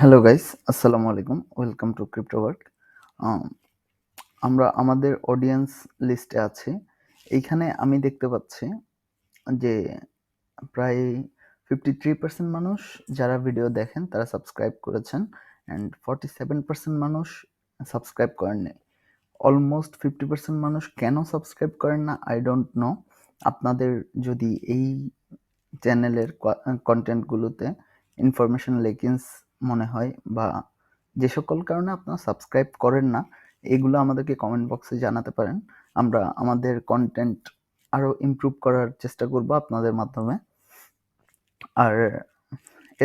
Hello guys, আসসালামু আলাইকুম। Welcome to crypto work. আমরা আমাদের অডিয়েন্স লিস্টে আছি। এইখানে আমি দেখতে পাচ্ছি যে প্রায় 53% মানুষ যারা ভিডিও দেখেন তারা সাবস্ক্রাইব করেছেন অ্যান্ড 47% মানুষ সাবস্ক্রাইব করেননি। অলমোস্ট 50% মানুষ কেন সাবস্ক্রাইব করেন না আই ডোন্ট নো। আপনাদের যদি এই চ্যানেলের কন্টেন্টগুলোতে ইনফরমেশন লেকিংস মনে হয় বা যে সকল কারণে আপনারা সাবস্ক্রাইব করেন না, এগুলো আমাদেরকে কমেন্ট বক্সে জানাতে পারেন। আমরা আমাদের কন্টেন্ট আরও ইমপ্রুভ করার চেষ্টা করব আপনাদের মাধ্যমে। আর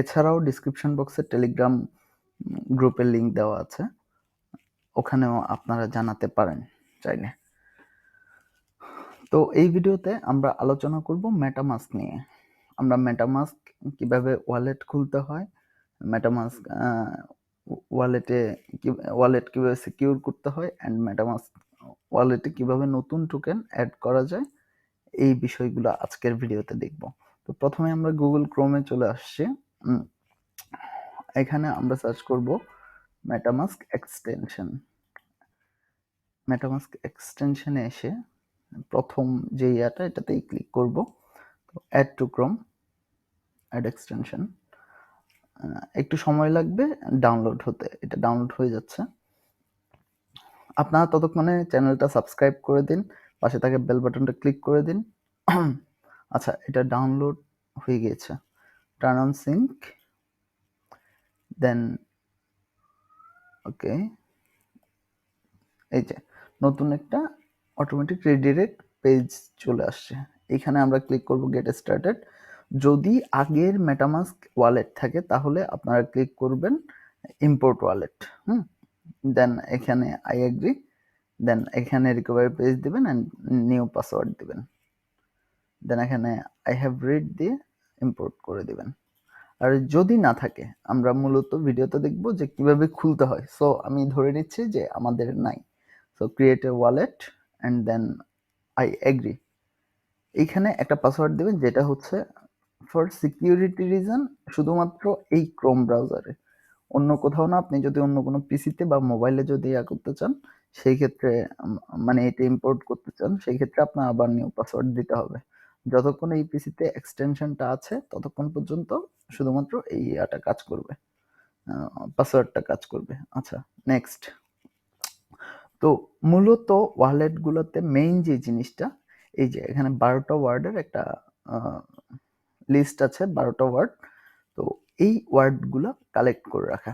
এছাড়াও ডিসক্রিপশন বক্সে টেলিগ্রাম গ্রুপের লিঙ্ক দেওয়া আছে, ওখানেও আপনারা জানাতে পারেন চাইলে। তো এই ভিডিওতে আমরা আলোচনা করব মেটামাস্ক নিয়ে। আমরা মেটামাস্ক কিভাবে ওয়ালেট খুলতে হয়, মেটামাস্ক ওয়ালেট কিভাবে সিকিউর করতে হয় অ্যান্ড মেটামাস্ক ওয়ালেটে কিভাবে নতুন টোকেন অ্যাড করা যায়, এই বিষয়গুলো আজকের ভিডিওতে দেখব। তো প্রথমে আমরা গুগল ক্রোমে চলে আসছি। এখানে আমরা সার্চ করব মেটামাস্ক এক্সটেনশন। মেটামাস্ক এক্সটেনশনে এসে প্রথম যে এটাতেই ক্লিক করব। Add to Chrome, add extension. একটু সময় লাগবে ডাউনলোড হতে, এটা ডাউনলোড হয়ে যাচ্ছে। আপনারা ততক্ষণে চ্যানেলটা সাবস্ক্রাইব করে দিন, পাশে থাকা বেল বাটনটা ক্লিক করে দিন। আচ্ছা, এটা ডাউনলোড হয়ে গিয়েছে। টার্ন অন সিঙ্ক, দেন ওকে, এই যে নতুন একটা অটোমেটিক রিডিরেক্ট পেজ চলে আসছে। এখানে আমরা ক্লিক করব গেট স্টার্টেড। যদি আগের মেটামাস্ক ওয়ালেট থাকে তাহলে আপনারা ক্লিক করবেন ইম্পোর্ট ওয়ালেট। দেন এখানে আই এগ্রি, দেন এখানে রিকভারি পেজ দিবেন অ্যান্ড নিউ পাসওয়ার্ড দিবেন। দেন এখানে আই হ্যাভ রিড দিয়ে ইম্পোর্ট করে দিবেন। আর যদি না থাকে, আমরা মূলত ভিডিওতে দেখব যে কিভাবে খুলতে হয়। সো আমি ধরে নিচ্ছি যে আমাদের নাই। So create a wallet and then I agree. এইখানে একটা পাসওয়ার্ড দিবেন যেটা হচ্ছে ফর সিকিউরিটি রিজন, শুধুমাত্র এই ক্রোম ব্রাউজারে, অন্য কোথাও না। আপনি যদি অন্য কোনো পিসিতে বা মোবাইলে যদি করতে চান, সেই ক্ষেত্রে মানে এটা ইম্পোর্ট করতে চান, সেই ক্ষেত্রে আপনার আবার নিউ পাসওয়ার্ড দিতে হবে। যতক্ষণ এই পিসিতে এক্সটেনশনটা আছে ততক্ষণ পর্যন্ত শুধুমাত্র এই কাজ করবে, পাসওয়ার্ডটা কাজ করবে। আচ্ছা, নেক্সট। তো মূলত ওয়ালেটগুলোতে মেইন যে জিনিসটা, এই যে এখানে 12টা ওয়ার্ডের একটা লিস্ট আছে, 12টা ওয়ার্ড। তো এই ওয়ার্ডগুলো কালেক্ট করে রাখা,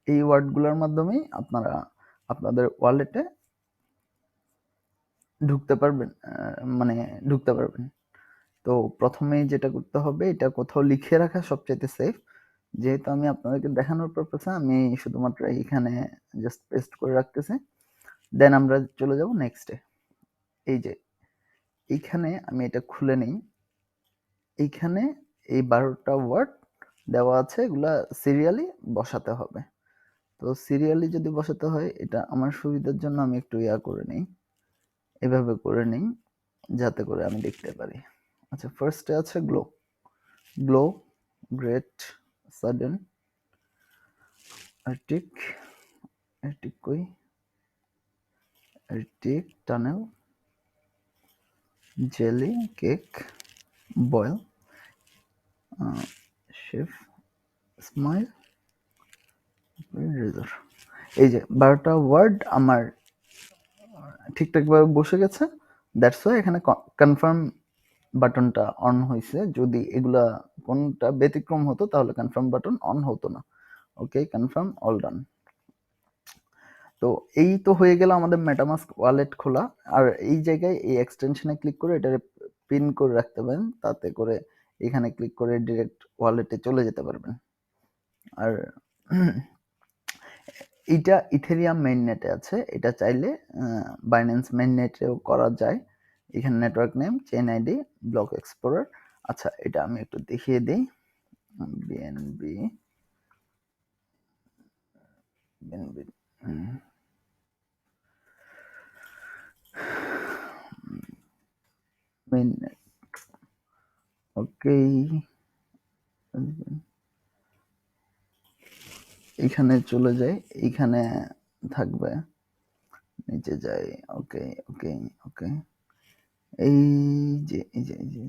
এই ওয়ার্ডগুলোর মাধ্যমেই আপনারা আপনাদের ওয়ালেটে ঢুকতে পারবেন, ঢুকতে পারবেন। তো প্রথমেই যেটা করতে হবে, এটা কোথাও লিখে রাখা সবচাইতে সেফ। যেহেতু আমি আপনাদেরকে দেখানোর পারপাসে আমি শুধুমাত্র এইখানে জাস্ট পেস্ট করে রাখতেছি। দেন আমরা চলে যাব নেক্সটে। এই যে এইখানে আমি এটা খুলে নিই। এইখানে এই 12টা ওয়ার্ড দেওয়া আছে, এগুলা সিরিয়ালি বসাতে হবে। তো সিরিয়ালি যদি বসাতে হয়, এটা আমার সুবিধার জন্য আমি একটু করে নিই, এভাবে করে নিই যাতে করে আমি দেখতে পারি। আচ্ছা, ফার্স্টে আছে glow, glow, great, sudden, arctic, arctic কই, arctic, tunnel, jelly, cake, boil, chef, smile, razor. এই যে 12টা ওয়ার্ড আমার ঠিকঠাকভাবে বসে গেছে। দ্যাটস ওয়াই এখানে কনফার্ম বাটনটা অন হয়েছে। যদি এগুলা কোনটা ব্যতিক্রম হতো তাহলে কনফার্ম বাটন অন হতো না। ওকে, কনফার্ম, অল ডান। তো এই তো হয়ে গেল আমাদের মেটামাস্ক ওয়ালেট খোলা। আর এই জায়গায় এই এক্সটেনশনে ক্লিক করে এটা পিন করে রাখতে পারেন, তাতে করে এখানে ক্লিক করে ডিরেক্ট ওয়ালেটে চলে যেতে পারবেন। আর এটা ইথেরিয়াম মেইন নেটে আছে, এটা চাইলে বাইন্যান্স মেইন নেটেও করা যায়। এখানে network name, chain ID, block explorer. আচ্ছা, এটা আমি একটু দেখিয়ে দিই। বিএনবি বিএনবি মেইন নেট, ওকে। এইখানে চলে যাই, এইখানে থাকবে, নিচে যাই, ওকে ওকে ওকে, এই যে এই যে এই যে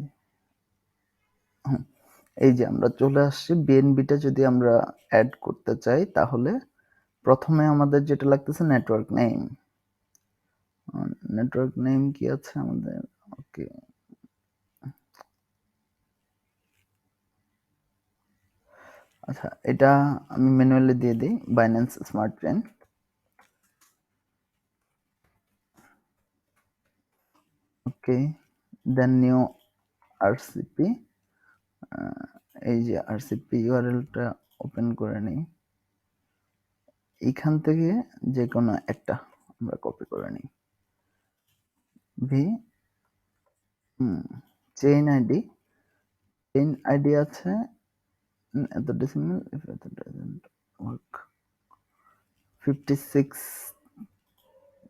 এই যে আমরা চলে আসছি। বিএনবিটা যদি আমরা অ্যাড করতে চাই তাহলে প্রথমে আমাদের যেটা লাগতেছে নেটওয়ার্ক নেম। নেটওয়ার্ক নেম কি আছে আমাদের? ওকে, আচ্ছা এটা আমি ম্যানুয়ালি দিয়ে দিই, বাইন্যান্স স্মার্ট চেইন। ওকে, দেন নিউ আরসিপি। এই যে আরসিপি ইউআরএলটা ওপেন করে নিই, এইখান থেকে যে কোনো একটা আমরা কপি করে নিই। V chain ID, chain ID আছে এত decimal, if it doesn't work 56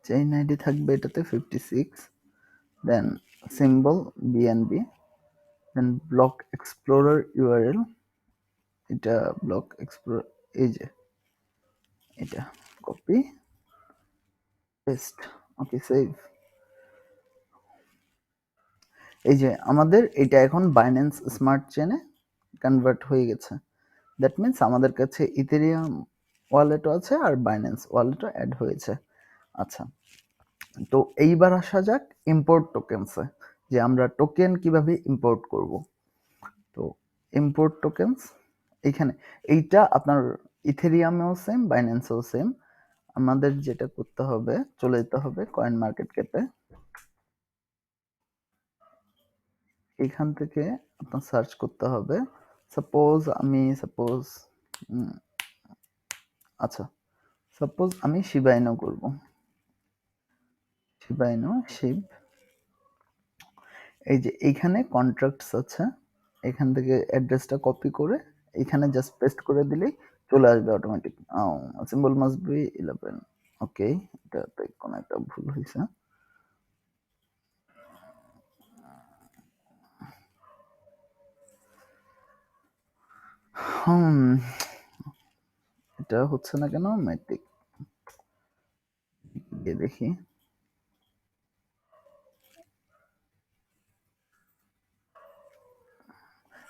chain ID থাকবে এটাতে 56, দেন সিম্বল বিএনবি, দেন ব্লক এক্সপ্লোরার ইউআরএল, এটা ব্লক এক্সপ্লোরার, এই যে এটা কপি পেস্ট, ওকে সেভ। এই যে আমাদের এটা এখন বাইন্যান্স স্মার্ট চেনে কনভার্ট হয়ে গেছে। দ্যাট মিন্স আমাদের কাছে ইথেরিয়াম ওয়ালেটও আছে আর বাইন্যান্স ওয়ালেটও অ্যাড হয়েছে। আচ্ছা, তো এইবার আসা যাক ইম্পোর্ট টোকেনসে, যে আমরা টোকেন কিভাবে ইম্পোর্ট করব। তো ইম্পোর্ট টোকেনস এইখানে, এইটা আপনার ইথেরিয়ামেও সেম, বাইন্যান্সেও সেম। আমাদের যেটা করতে হবে, চলে যেতে হবে কয়েন মার্কেট ক্যাপে, এখান থেকে আপনার সার্চ করতে হবে। আচ্ছা সাপোজ আমি শিবাইনো করব, শিবাইনো শিব। এই যে এইখানে কন্ট্রাক্টস আছে, এখান থেকে অ্যাড্রেসটা কপি করে এখানে জাস্ট পেস্ট করে দিলেই চলে আসবে অটোমেটিক। Symbol must be 11। ওকে, এটাতে কোনো একটা ভুল হয়েছে। হুম, এটা হচ্ছে না কেন? ম্যাট্রিক দিয়ে দেখি।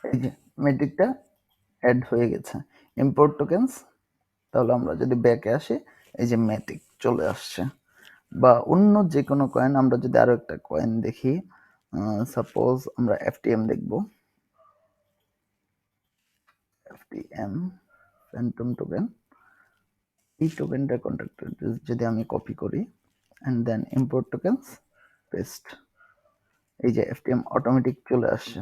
এই যে ম্যাট্রিকটা অ্যাড হয়ে গেছে, ইম্পোর্ট টোকেনস। তাহলে আমরা যদি ব্যাকে আসি, এই যে ম্যাট্রিক চলে আসছে। বা অন্য যে কোনো কয়েন, আমরা যদি আরো একটা কয়েন দেখি, সাপোজ আমরা এফটিএম দেখব, এফটিএম ফ্যান্টম টোকেন। এই টোকেনটার কন্ট্রাক্ট অ্যাড্রেস যদি আমি কপি করি and then import tokens paste, এই যে এফটিএম অটোমেটিক চলে আসছে।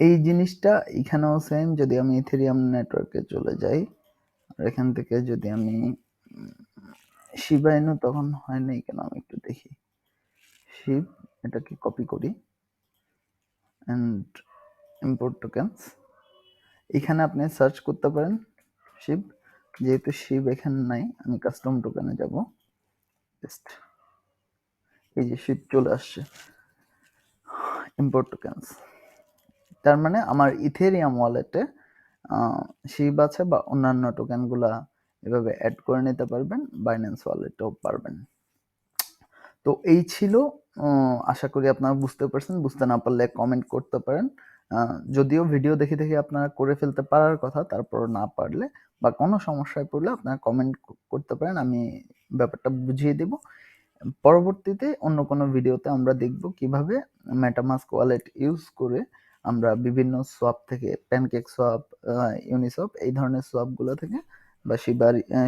এই জিনিসটা এখানেও সেম। যদি আমি ইথেরিয়াম নেটওয়ার্কে চলে যাই, আর এখান থেকে যদি আমি শিবা ইনু, তখন হয় নাই কেন আমি একটু দেখি। শিব, এটাকে কপি করি এন্ড ইম্পোর্ট টোকেনস, এখানে আপনি সার্চ করতে পারেন শিব। যেহেতু শিব এখানে নাই, আমি কাস্টম টোকেনে যাব, পেস্ট, এই যে শিব চলে আসছে, ইম্পোর্ট টোকেনস। তার মানে আমার ইথেরিয়াম ওয়ালেটে শিব আছে বা অন্যান্য টোকেনগুলা এভাবে অ্যাড করে নিতে পারবেন, বাইন্যান্স ওয়ালেটেও পারবেন। তো এই ছিল, আশা করি আপনারা বুঝতে পারছেন। বুঝতে না পারলে কমেন্ট করতে পারেন। যদিও ভিডিও দেখে দেখে আপনারা করে ফেলতে পারার কথা, তারপর না পারলে বা কোনো সমস্যায় পড়লে আপনারা কমেন্ট করতে পারেন, আমি ব্যাপারটা বুঝিয়ে দেব। পরবর্তীতে অন্য কোনো ভিডিওতে আমরা দেখব কিভাবে মেটামাস্ক ওয়ালেট ইউজ করে আমরা বিভিন্ন সোয়াপ থেকে, প্যানকেক সোয়াপ, ইউনিসোয়াপ, এই ধরনের সোয়াপগুলো থেকে বা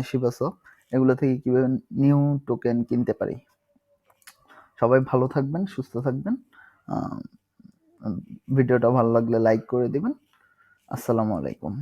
শিবা সোয়াপ, এগুলো থেকে কিভাবে নিউ টোকেন কিনতে পারি। সবাই ভালো থাকবেন, সুস্থ থাকবেন। ভিডিওটা ভালো লাগলে লাইক করে দিবেন। আসসালামু আলাইকুম।